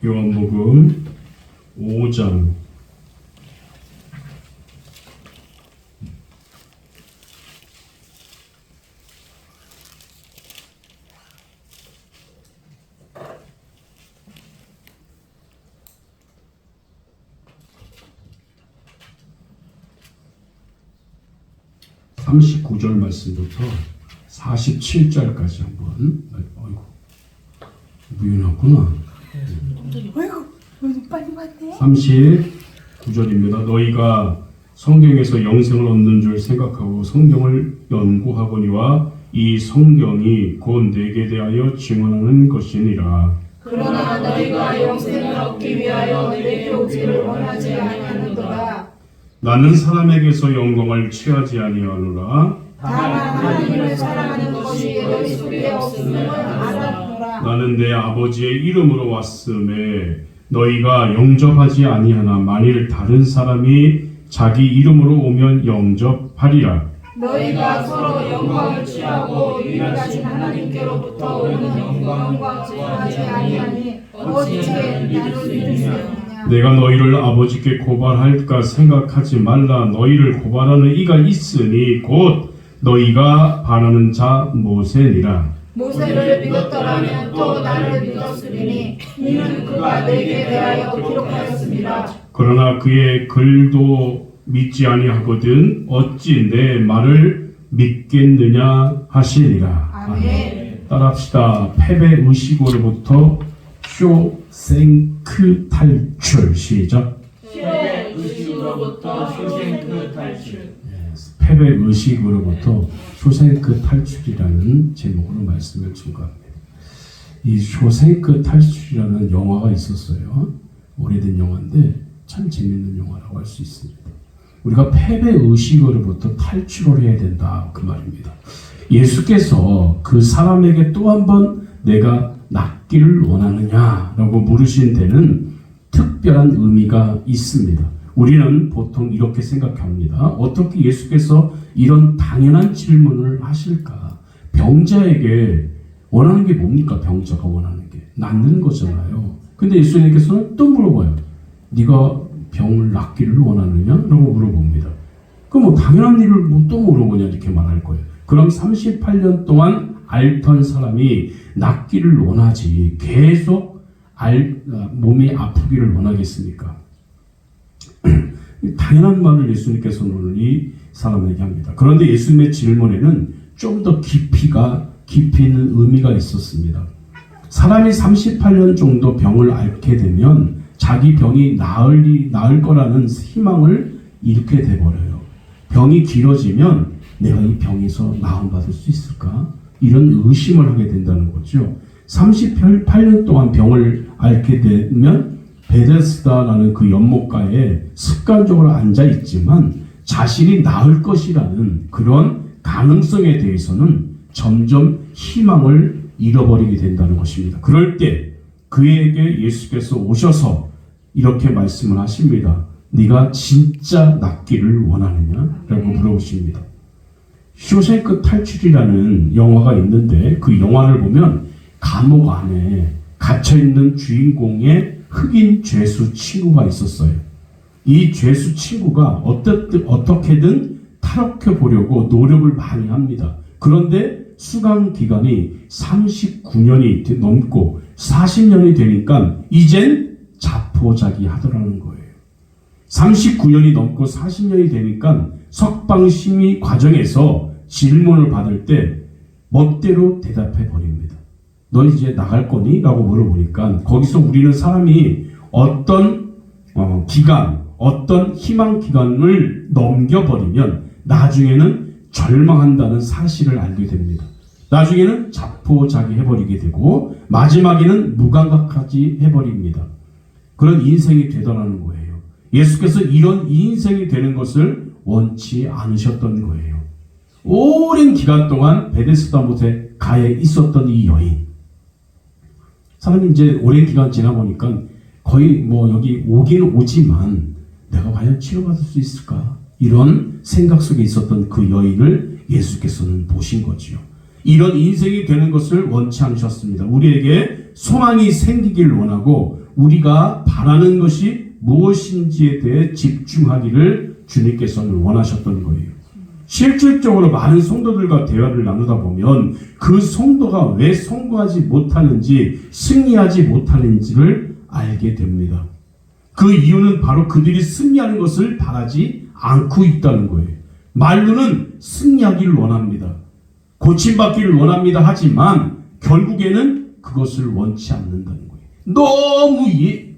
요한복음 5장 39절 말씀부터 47절까지 한번. 아이고 무인하구나. 아이고 빨리 왔네. 39절입니다. 너희가 성경에서 영생을 얻는 줄 생각하고 성경을 연구하거니와 이 성경이 곧 내게 대하여 증언하는 것이니라. 그러나 너희가 영생을 얻기 위하여 내게 오기를 원하지 아니하는도다. 나는 사람에게서 영광을 취하지 아니하노라. 다만 하나님을 사랑하는 것이 너희 속에 없음을 알아노라. 나는 내 아버지의 이름으로 왔음에 너희가 영접하지 아니하나 만일 다른 사람이 자기 이름으로 오면 영접하리라. 너희가 서로 영광을 취하고 유일하신 하나님께로부터 오는 영광과 취하지 아니하니 어찌게 나를 믿으시느냐. 내가 너희를 아버지께 고발할까 생각하지 말라. 너희를 고발하는 이가 있으니 곧 너희가 반하는 자 모세니라. 모세를 믿었더라면 또 나를 믿었으리니 이는 그가 내게 대하여 기록하였습니다. 그러나 그의 글도 믿지 아니하거든 어찌 내 말을 믿겠느냐 하시니라. 아멘. 따라합시다. 패배 의식으로부터 쇼생크 탈출. 시작. 패배 의식으로부터 쇼생크 탈출. 패배 의식으로부터 쇼생크 탈출이라는 제목으로 말씀을 증거합니다. 이 쇼생크 탈출이라는 영화가 있었어요. 오래된 영화인데 참 재밌는 영화라고 할 수 있습니다. 우리가 패배 의식으로부터 탈출을 해야 된다 그 말입니다. 예수께서 그 사람에게 또 한 번 내가 낫기를 원하느냐라고 물으신 데는 특별한 의미가 있습니다. 우리는 보통 이렇게 생각합니다. 어떻게 예수께서 이런 당연한 질문을 하실까? 병자에게 원하는 게 뭡니까? 병자가 원하는 게 낫는 거잖아요. 근데 예수님께서는 또 물어봐요. 네가 병을 낫기를 원하느냐? 라고 물어봅니다. 그럼 뭐 당연한 일을 뭐 또 물어보냐 이렇게 말할 거예요. 그럼 38년 동안 앓던 사람이 낫기를 원하지 계속 몸이 아프기를 원하겠습니까? 당연한 말을 예수님께서는 오늘 이 사람에게 합니다. 그런데 예수님의 질문에는 좀 더 깊이 있는 의미가 있었습니다. 사람이 38년 정도 병을 앓게 되면 자기 병이 나을 거라는 희망을 잃게 돼버려요. 병이 길어지면 내가 이 병에서 나음받을 수 있을까? 이런 의심을 하게 된다는 거죠. 38년 동안 병을 앓게 되면 베데스다라는 그 연못가에 습관적으로 앉아 있지만 자신이 나을 것이라는 그런 가능성에 대해서는 점점 희망을 잃어버리게 된다는 것입니다. 그럴 때 그에게 예수께서 오셔서 이렇게 말씀을 하십니다. 네가 진짜 낫기를 원하느냐? 라고 물어보십니다. 쇼생크 탈출이라는 영화가 있는데 그 영화를 보면 감옥 안에 갇혀있는 주인공의 흑인 죄수 친구가 있었어요. 이 죄수 친구가 어떻게든 탈옥해 보려고 노력을 많이 합니다. 그런데 수감 기간이 39년이 넘고 40년이 되니까 이젠 자포자기 하더라는 거예요. 39년이 넘고 40년이 되니까 석방심의 과정에서 질문을 받을 때 멋대로 대답해 버립니다. 너 이제 나갈 거니? 라고 물어보니까 거기서 우리는 사람이 어떤 기간, 어떤 희망 기간을 넘겨버리면 나중에는 절망한다는 사실을 알게 됩니다. 나중에는 자포자기 해버리게 되고 마지막에는 무감각하지 해버립니다. 그런 인생이 되더라는 거예요. 예수께서 이런 인생이 되는 것을 원치 않으셨던 거예요. 오랜 기간 동안 베데스다 못에 가에 있었던 이 여인. 사람이 이제 오랜 기간 지나보니까 거의 여기 오긴 오지만 내가 과연 치료받을 수 있을까? 이런 생각 속에 있었던 그 여인을 예수께서는 보신 거지요. 이런 인생이 되는 것을 원치 않으셨습니다. 우리에게 소망이 생기길 원하고 우리가 바라는 것이 무엇인지에 대해 집중하기를 주님께서는 원하셨던 거예요. 실질적으로 많은 성도들과 대화를 나누다 보면 그 성도가 왜 성공하지 못하는지, 승리하지 못하는지를 알게 됩니다. 그 이유는 바로 그들이 승리하는 것을 바라지 않고 있다는 거예요. 말로는 승리하기를 원합니다. 고침받기를 원합니다. 하지만 결국에는 그것을 원치 않는다는 거예요. 너무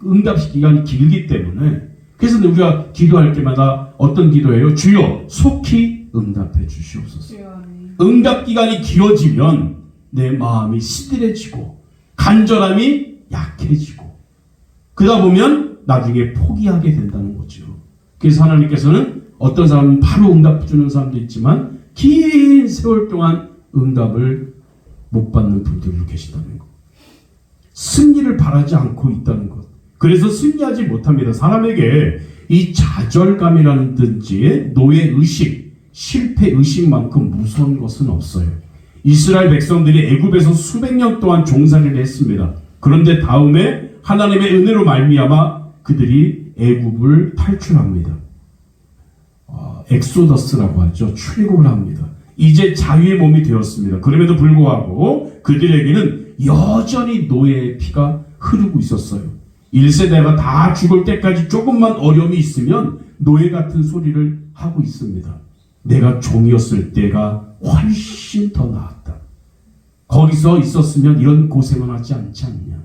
응답 기간이 길기 때문에. 그래서 우리가 기도할 때마다 어떤 기도예요? 주여 속히 응답해 주시옵소서. 응답 기간이 길어지면 내 마음이 시들해지고 간절함이 약해지고 그러다 보면 나중에 포기하게 된다는 거죠. 그래서 하나님께서는 어떤 사람은 바로 응답 주는 사람도 있지만 긴 세월 동안 응답을 못 받는 분들도 계시다는 것. 승리를 바라지 않고 있다는 것. 그래서 승리하지 못합니다. 사람에게 이 좌절감이라는 든지 노예의식, 실패의식만큼 무서운 것은 없어요. 이스라엘 백성들이 애굽에서 수백 년 동안 종살이를 했습니다. 그런데 다음에 하나님의 은혜로 말미암아 그들이 애굽을 탈출합니다. 엑소더스라고 하죠. 출애굽을 합니다. 이제 자유의 몸이 되었습니다. 그럼에도 불구하고 그들에게는 여전히 노예의 피가 흐르고 있었어요. 1세대가 다 죽을 때까지 조금만 어려움이 있으면 노예 같은 소리를 하고 있습니다. 내가 종이었을 때가 훨씬 더 나았다. 거기서 있었으면 이런 고생을 하지 않지 않냐.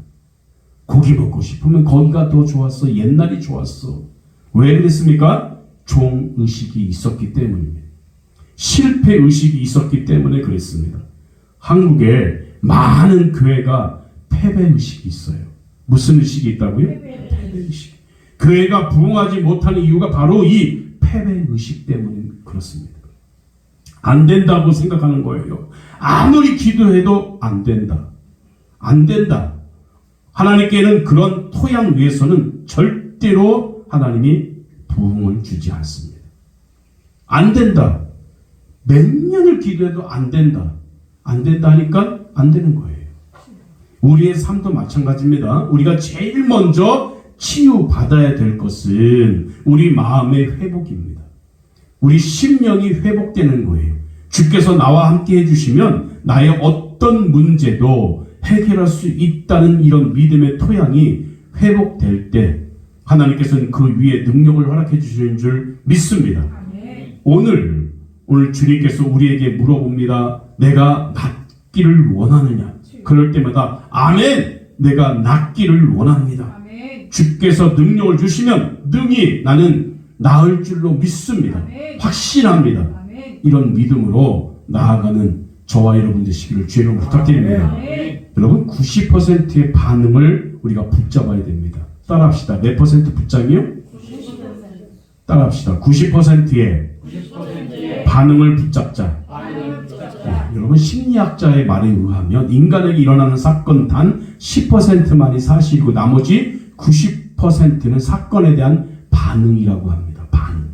고기 먹고 싶으면 거기가 더 좋았어. 옛날이 좋았어. 왜 그랬습니까? 종의식이 있었기 때문입니다. 실패의식이 있었기 때문에 그랬습니다. 한국에 많은 교회가 패배의식이 있어요. 무슨 의식이 있다고요? 패배의식. 교회가 부흥하지 못하는 이유가 바로 이 패배의식 때문에 그렇습니다. 안 된다고 생각하는 거예요. 아무리 기도해도 안 된다. 안 된다. 하나님께는 그런 토양 위에서는 절대로 하나님이 부흥을 주지 않습니다. 안 된다. 몇 년을 기도해도 안 된다. 안 된다 하니까 안 되는 거예요. 우리의 삶도 마찬가지입니다. 우리가 제일 먼저 치유받아야 될 것은 우리 마음의 회복입니다. 우리 심령이 회복되는 거예요. 주께서 나와 함께 해주시면 나의 어떤 문제도 해결할 수 있다는 이런 믿음의 토양이 회복될 때 하나님께서는 그 위에 능력을 허락해 주시는 줄 믿습니다. 오늘 주님께서 우리에게 물어봅니다. 내가 낫기를 원하느냐? 그럴 때마다 아멘! 내가 낫기를 원합니다. 아멘. 주께서 능력을 주시면 능히 나는 나을 줄로 믿습니다. 아멘. 확신합니다. 아멘. 이런 믿음으로 나아가는 저와 여러분 되시기를 주의 이름으로 부탁드립니다. 아멘. 여러분 90%의 반응을 우리가 붙잡아야 됩니다. 따라합시다. 몇 퍼센트 붙잡이요? 90%. 따라합시다. 90%의 반응을 붙잡자. 여러분 심리학자의 말에 의하면 인간에게 일어나는 사건 단 10%만이 사실이고 나머지 90%는 사건에 대한 반응이라고 합니다. 반응.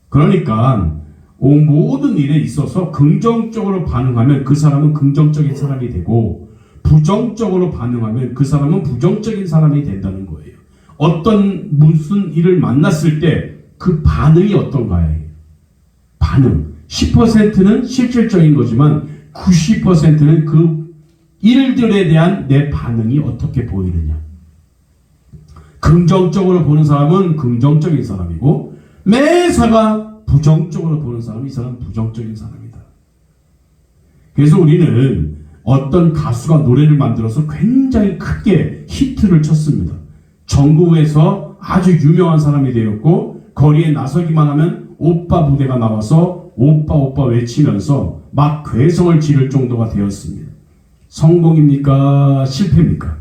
그러니까 모든 일에 있어서 긍정적으로 반응하면 그 사람은 긍정적인 사람이 되고 부정적으로 반응하면 그 사람은 부정적인 사람이 된다는 거예요. 무슨 일을 만났을 때 그 반응이 어떤가요? 반응. 10%는 실질적인 거지만 90%는 그 일들에 대한 내 반응이 어떻게 보이느냐. 긍정적으로 보는 사람은 긍정적인 사람이고 매사가 부정적으로 보는 사람은 이 사람은 부정적인 사람이다. 그래서 우리는 어떤 가수가 노래를 만들어서 굉장히 크게 히트를 쳤습니다. 전국에서 아주 유명한 사람이 되었고 거리에 나서기만 하면 오빠 부대가 나와서 오빠 오빠 외치면서 막 괴성을 지를 정도가 되었습니다. 성공입니까? 실패입니까?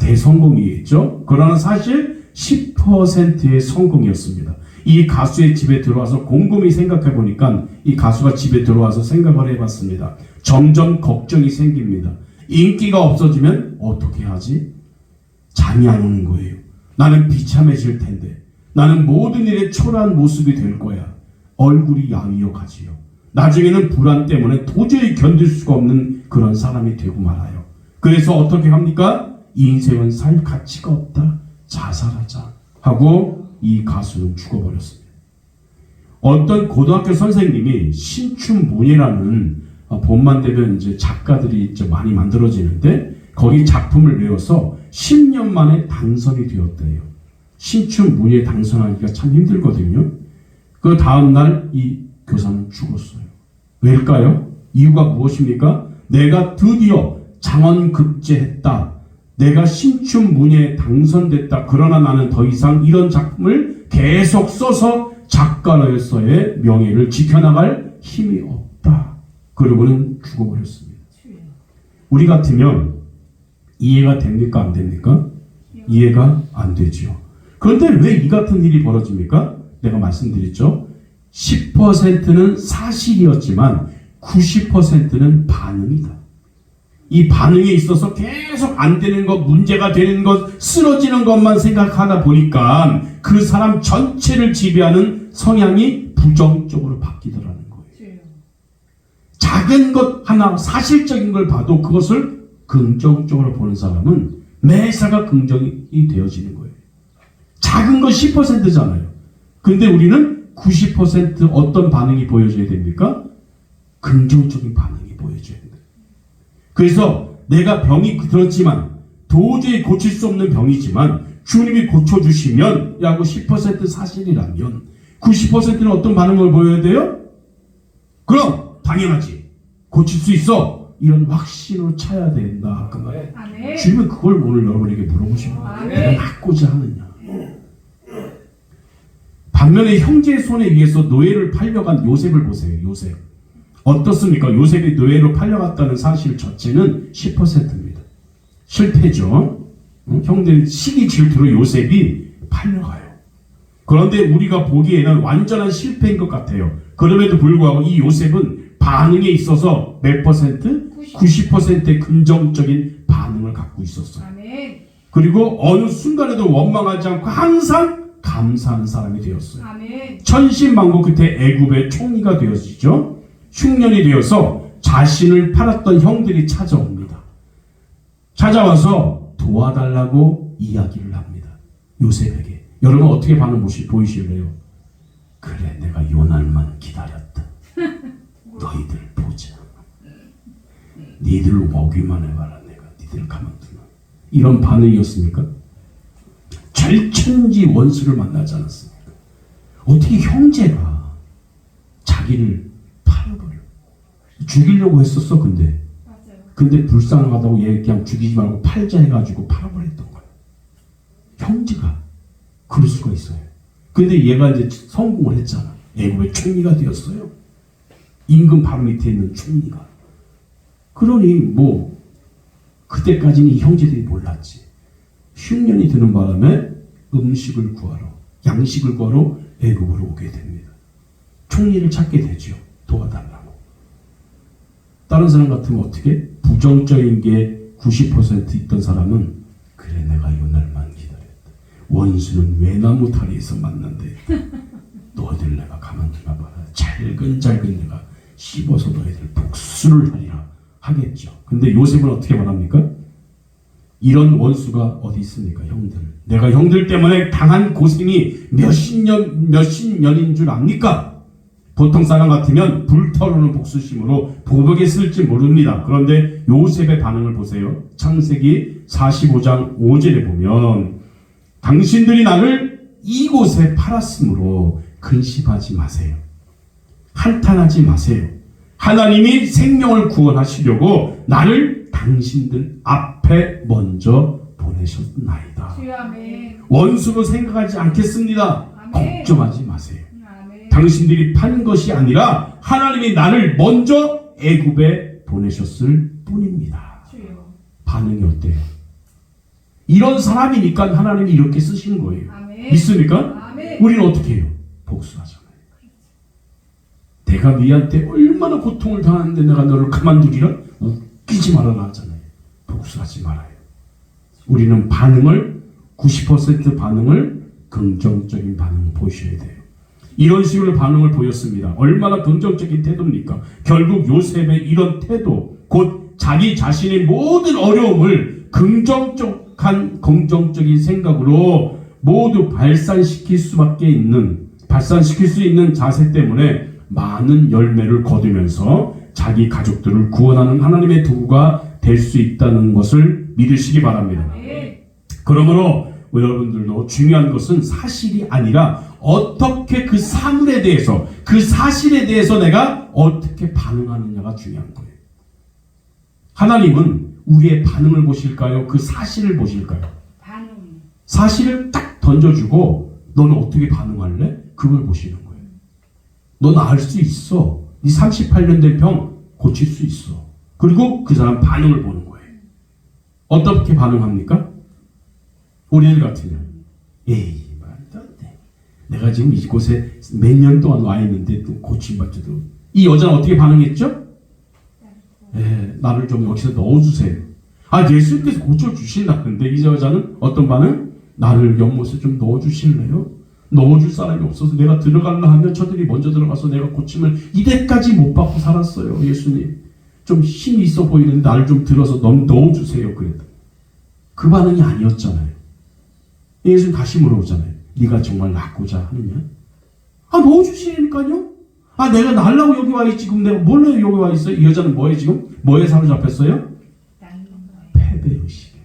대성공이겠죠? 그러나 사실 10%의 성공이었습니다. 이 가수의 집에 들어와서 곰곰이 생각해 보니까 이 가수가 집에 들어와서 생각을 해봤습니다. 점점 걱정이 생깁니다. 인기가 없어지면 어떻게 하지? 잠이 안 오는 거예요. 나는 비참해질 텐데. 나는 모든 일에 초라한 모습이 될 거야. 얼굴이 야위어 가지요. 나중에는 불안 때문에 도저히 견딜 수가 없는 그런 사람이 되고 말아요. 그래서 어떻게 합니까? 이 인생은 살 가치가 없다. 자살하자 하고 이 가수는 죽어버렸습니다. 어떤 고등학교 선생님이 신춘문예라는 봄만 되면 이제 작가들이 이제 많이 만들어지는데 거기 작품을 내어서 10년 만에 당선이 되었대요. 신춘문예 당선하기가 참 힘들거든요. 그 다음날 이 교사는 죽었어요. 왜일까요? 이유가 무엇입니까? 내가 드디어 장원급제했다. 내가 신춘문예에 당선됐다. 그러나 나는 더 이상 이런 작품을 계속 써서 작가로서의 명예를 지켜나갈 힘이 없다. 그러고는 죽어버렸습니다. 우리 같으면 이해가 됩니까? 안 됩니까? 이해가 안 되죠. 그런데 왜 이 같은 일이 벌어집니까? 내가 말씀드렸죠. 10%는 사실이었지만 90%는 반응이다. 이 반응에 있어서 계속 안 되는 것, 문제가 되는 것, 쓰러지는 것만 생각하다 보니까 그 사람 전체를 지배하는 성향이 부정적으로 바뀌더라는 거예요. 작은 것 하나, 사실적인 걸 봐도 그것을 긍정적으로 보는 사람은 매사가 긍정이 되어지는 거예요. 작은 건 10%잖아요. 근데 우리는 90% 어떤 반응이 보여줘야 됩니까? 긍정적인 반응이 보여줘야 됩니다. 그래서 내가 병이 들었지만 도저히 고칠 수 없는 병이지만 주님이 고쳐주시면 야고 10% 사실이라면 90%는 어떤 반응을 보여야 돼요? 그럼 당연하지. 고칠 수 있어. 이런 확신으로 차야 된다. 그 말에 주님은 그걸 오늘 여러분에게 물어보시는 거예요. 내가 낫고자 하느냐. 반면에 형제의 손에 의해서 노예를 팔려간 요셉을 보세요. 요셉. 어떻습니까? 요셉이 노예로 팔려갔다는 사실 자체는 10%입니다. 실패죠. 형들 시기 질투로 요셉이 팔려가요. 그런데 우리가 보기에는 완전한 실패인 것 같아요. 그럼에도 불구하고 이 요셉은 반응에 있어서 몇 퍼센트? 90%의 긍정적인 반응을 갖고 있었어요. 아멘. 그리고 어느 순간에도 원망하지 않고 항상 감사하는 사람이 되었어요. 아멘. 천신만고 끝에 애굽의 총리가 되어지죠. 흉년이 되어서 자신을 팔았던 형들이 찾아옵니다. 찾아와서 도와달라고 이야기를 합니다. 요셉에게. 여러분 어떻게 반응 보이실래요? 그래, 내가 요 날만 기다렸다. 너희들 보자. 니들 먹이만 해봐라. 내가 니들 가만두나. 이런 반응이었습니까? 절천지 원수를 만나지 않았습니까? 어떻게 형제가 자기를 팔아버려. 죽이려고 했었어. 근데 불쌍하다고 얘 그냥 죽이지 말고 팔자 해가지고 팔아버렸던 거야. 형제가 그럴 수가 있어요. 근데 얘가 이제 성공을 했잖아. 애굽의 총리가 되었어요. 임금 바로 밑에 있는 총리가. 그러니 뭐 그때까지는 이 형제들이 몰랐지. 흉년이 드는 바람에 음식을 구하러, 양식을 구하러 애굽으로 오게 됩니다. 총리를 찾게 되죠. 도와달라고. 다른 사람 같으면 어떻게? 부정적인 게 90% 있던 사람은 그래, 내가 요 날만 기다렸다. 원수는 외나무 다리에서 만난다. 너희들 내가 가만두나 봐라. 잘근잘근 내가 씹어서 너희들 복수를 하리라 하겠죠. 근데 요셉은 어떻게 말합니까? 이런 원수가 어디 있습니까? 형들. 내가 형들 때문에 당한 고생이 몇십 년인 줄 압니까? 보통 사람 같으면 불타오르는 복수심으로 보복에 쓸지 모릅니다. 그런데 요셉의 반응을 보세요. 창세기 45장 5절에 보면 당신들이 나를 이곳에 팔았으므로 근심하지 마세요. 한탄하지 마세요. 하나님이 생명을 구원하시려고 나를 당신들 앞에 먼저 보내셨나이다. 원수로 생각하지 않겠습니다. 아멘. 걱정하지 마세요. 아멘. 당신들이 판 것이 아니라 하나님이 나를 먼저 애굽에 보내셨을 뿐입니다. 주여. 반응이 어때요? 이런 사람이니까 하나님이 이렇게 쓰신 거예요. 아멘. 믿습니까? 아멘. 우리는 어떻게 해요? 복수하잖아요. 내가 너희한테 얼마나 고통을 당하는데 내가 너를 가만두리라? 웃기지 말아라 하잖아요. 복수하지 말아요. 우리는 반응을 90% 반응을 긍정적인 반응을 보셔야 돼요. 이런 식으로 반응을 보였습니다. 얼마나 긍정적인 태도입니까? 결국 요셉의 이런 태도, 곧 자기 자신의 모든 어려움을 긍정적인 생각으로 모두 발산시킬 수 있는 자세 때문에 많은 열매를 거두면서 자기 가족들을 구원하는 하나님의 도구가 될 수 있다는 것을 믿으시기 바랍니다. 그러므로 여러분들도 중요한 것은 사실이 아니라 어떻게 그 사물에 대해서, 그 사실에 대해서 내가 어떻게 반응하느냐가 중요한 거예요. 하나님은 우리의 반응을 보실까요? 그 사실을 보실까요? 반응. 사실을 딱 던져주고 너는 어떻게 반응할래? 그걸 보시는 거예요. 너 나을 수 있어. 네 38년 된 병 고칠 수 있어. 그리고 그 사람 반응을 보는 거예요. 어떻게 반응합니까? 우리들 같으면 에이 말도 안 돼. 내가 지금 이곳에 몇 년 동안 와 있는데 또 고침받지도. 이 여자는 어떻게 반응했죠? 나를 좀 여기서 넣어주세요. 예수님께서 고쳐주신다는데 이 여자는 어떤 반응? 나를 연못에 좀 넣어주실래요? 넣어줄 사람이 없어서 내가 들어가려 하면 저들이 먼저 들어가서 내가 고침을 이때까지 못 받고 살았어요. 예수님 좀 힘이 있어 보이는데 나를 좀 들어서 넣어주세요. 그랬다. 그 반응이 아니었잖아요. 예수님 다시 물어보잖아요. 네가 정말 낫고자 하느냐? 넣어주시니까요. 내가 날라고 여기 와 있지. 지금 내가 뭘로 여기 와 있어요? 이 여자는 뭐에 지금? 뭐에 사로잡혔어요? 패배의식에.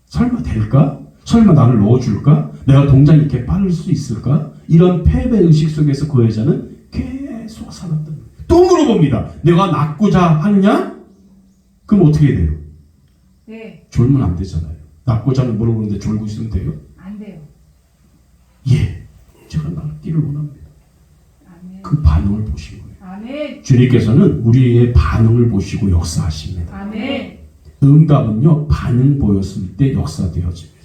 설마 될까? 설마 나를 넣어줄까? 내가 동작이 이렇게 빠를 수 있을까? 이런 패배의식 속에서 그 여자는 계속 살았던 거예요. 또 물어봅니다. 내가 낫고자 하느냐? 그럼 어떻게 돼요? 네. 졸면 안 되잖아요. 낫고자 하는 물어보는데 졸고 있으면 돼요? 안 돼요. 제가 낫기를 원합니다. 아멘. 그 반응을 보신 거예요. 아멘. 주님께서는 우리의 반응을 보시고 역사하십니다. 아멘. 응답은요, 반응 보였을 때 역사되어집니다.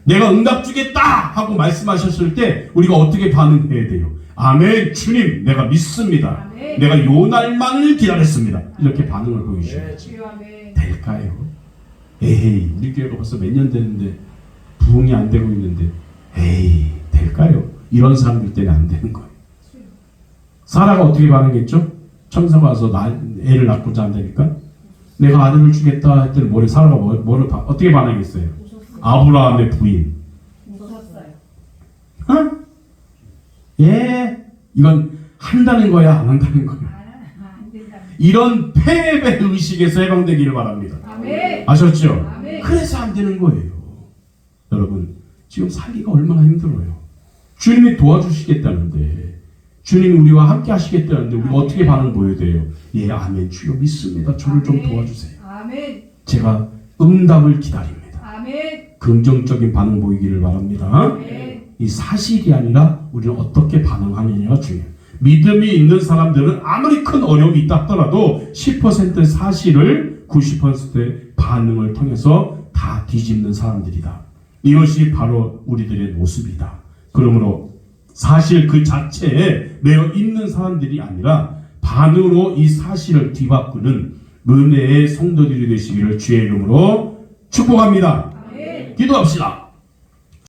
내가 응답 주겠다 하고 말씀하셨을 때 우리가 어떻게 반응해야 돼요? 아멘, 주님, 내가 믿습니다. 아멘. 내가 요 날만을 기다렸습니다. 이렇게 반응을 보여주셔야지. 아멘. 될까요? 에이, 우리 교회가 벌써 몇 년 됐는데 부흥이 안 되고 있는데 에이, 될까요? 이런 사람들 때문에 안 되는 거예요. 사라가 어떻게 반응했죠? 천사가 와서 애를 낳고자 한다니까 내가 아들을 주겠다 했더니 사라가 어떻게 반응했어요? 웃었어요. 아브라함의 부인. 웃었어요. 이건 한다는 거야, 안 한다는 거야? 안 된다. 이런 패배 의식에서 해방되기를 바랍니다. 아멘. 아셨죠? 아멘. 그래서 안 되는 거예요. 여러분, 지금 살기가 얼마나 힘들어요. 주님이 도와주시겠다는데, 주님이 우리와 함께 하시겠다는데 우리가 어떻게 반응 보여야 돼요? 아멘, 주여 믿습니다. 저를 좀 도와주세요. 아멘. 제가 응답을 기다립니다. 아멘. 긍정적인 반응 보이기를 바랍니다. 아멘. 이 사실이 아니라 우리는 어떻게 반응하느냐가 중요해요. 믿음이 있는 사람들은 아무리 큰 어려움이 있다 하더라도 10% 사실을 90%의 반응을 통해서 다 뒤집는 사람들이다. 이것이 바로 우리들의 모습이다. 그러므로 사실 그 자체에 매여 있는 사람들이 아니라 반응으로 이 사실을 뒤바꾸는 은혜의 성도들이 되시기를 주의 이름으로 축복합니다. 아멘. 기도합시다.